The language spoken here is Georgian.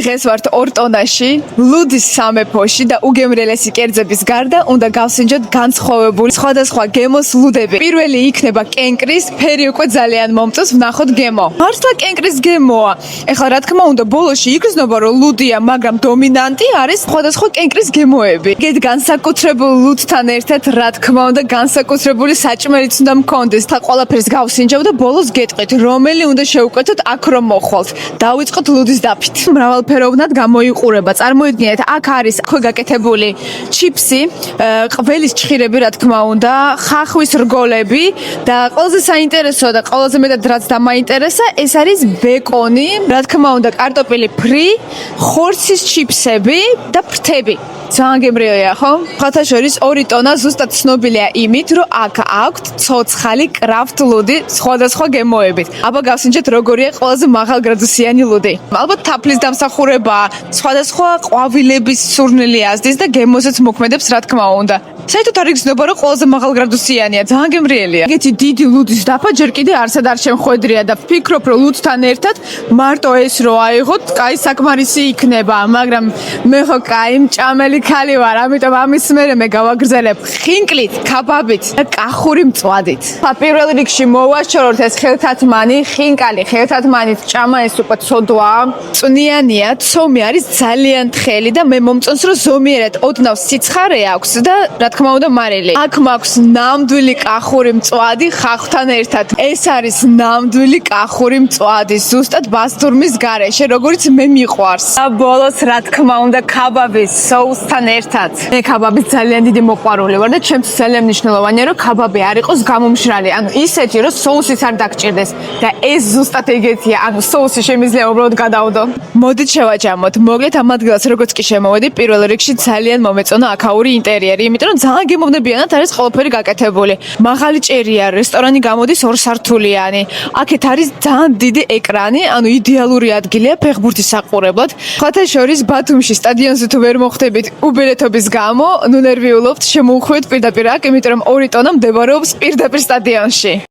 დღეს ვართ ორ ტონაში, ლუდის სამეფოში და უგემრიელესი კერძების გარდა უნდა გავსინჯოთ განსხვავებული სხვადასხვა გემოს ლუდები. პირველი იქნება კენკრის, ფერი უკვე ძალიან მომწონს, ვნახოთ გემო. მართლა კენკრის გემოა. ეხლა რა თქმა უნდა, ბოლოში იგრძნობა რომ ლუდია, მაგრამ დომინანტი არის სხვადასხვა კენკრის გემოები. გეთ განსაკუთრებულ ლუდთან ერთად, რა თქმა უნდა, განსაკუთრებული საჭმელიც უნდა მქონდეს. თა ყველაფერს გავსინჯავ და ბოლოს გეტყვით, რომელი უნდა შევუკეთოთ აქ რომ მოხვალთ. დავიწყოთ ლუდის დაფით. მრავალფეროვნად გამოიყურება. წარმოიდგინეთ, აქ არის ხო გაკეთებული ჩიფსი, ყველის ჭხირები, რა თქმა უნდა, ხახვის რგოლები და ყველაზე საინტერესო და ყველაზე მეტად რაც დამაინტერესა, ეს არის ბეკონი, რა თქმა უნდა, კარტოფილი ფრი, ხორცის ჩიფსები და ფრთები. ძალიან გემრიელია, ხო? ხათაშორის 2 ტონა ზუსტად ცნობილია იმით, რომ აქ აქვთ ცოცხალი კრაფტ ლუდი სხვადასხვა გემოებით. აბა გავსინჯეთ როგორია ყველაზე მაღალგრადუსიანი ლუდი. ალბათ თაფლის დამსახურება, სხვადასხვა ყვავილების სურნელი აზდის და გემოზეც მოქმედებს, რა თქმა უნდა. საერთოდ არ იგრძნობა, რომ ყველაზე მაღალგრადუსიანია, ძალიან გემრიელია. ეგეთი დიდი ლუდის დაფა ჯერ კიდე არსად არ შემხვედრია და ვფიქრობ, რომ ლუდთან ერთად მარტო ეს რო აიღოთ, კაი საკმარისი იქნება, მაგრამ მე ხო კაი მჭამელი ქალი ვარ, ამიტომ ამის მერე მე გავაგრძელებ ხინკლით, ქაბაბით და კახური მწვადით. პირველ რიგში მოვაშოროთ ეს ხელთათმანი, ხინკალი, ხელთათმანით ჭამა ეს უკვე ცოდვაა. წვნიანია, ცომი არის ძალიან თხელი და მე მომწონს, რომ ზომიერად ოდნავ სიცხარე აქვს და რა თქმა უნდა მარილი. აქ მაქვს ნამდვილი კახური მწვადი ხახთან ერთად. ეს არის ნამდვილი კახური მწვადი, ზუსტად ბასტურმის გარეშე, როგორც მე მიყვარს. და ბოლოს რა თქმა უნდა ქაბაბის соуსთან ერთად. მე ქაბაბის ძალიან დიდი მოყვარული ვარ და ჩემთვის ძალიან მნიშვნელოვანია, რომ ქაბაბი არ იყოს გამომშრალი. ანუ ისეთი, რომ соусიც არ დაგჭირდეს და ეს ზუსტად ეგეთია. ანუ соуსი შემიძლია უბრალოდ გადავდო. მოდით შევაჯამოთ. მოკლედ ამ ადგილას როგორც კი შემოვედი, პირველ რიგში ძალიან მომეწონა აქაური ინტერიერი, იმიტომ რომ ძალიან გემოვნებიანად არის ყველაფერი გაკეთებული. მაღალი ჭერია, რესტორანი გამოდის 2 სართულიანი. აქეთ არის ძალიან დიდი ეკრანი, ანუ იდეალური ადგილია ფეხბურთის საყურებლად. ხათაშორის ბათუმში სტადიონზე თუ ვერ მოხვდებით უბილეთობის გამო, ნუ ნერვიულობთ, შემოუხვიეთ პირდაპირ აქ, იმიტომ რომ 2 ტონა მდებარეობს პირდაპირ სტადიონში.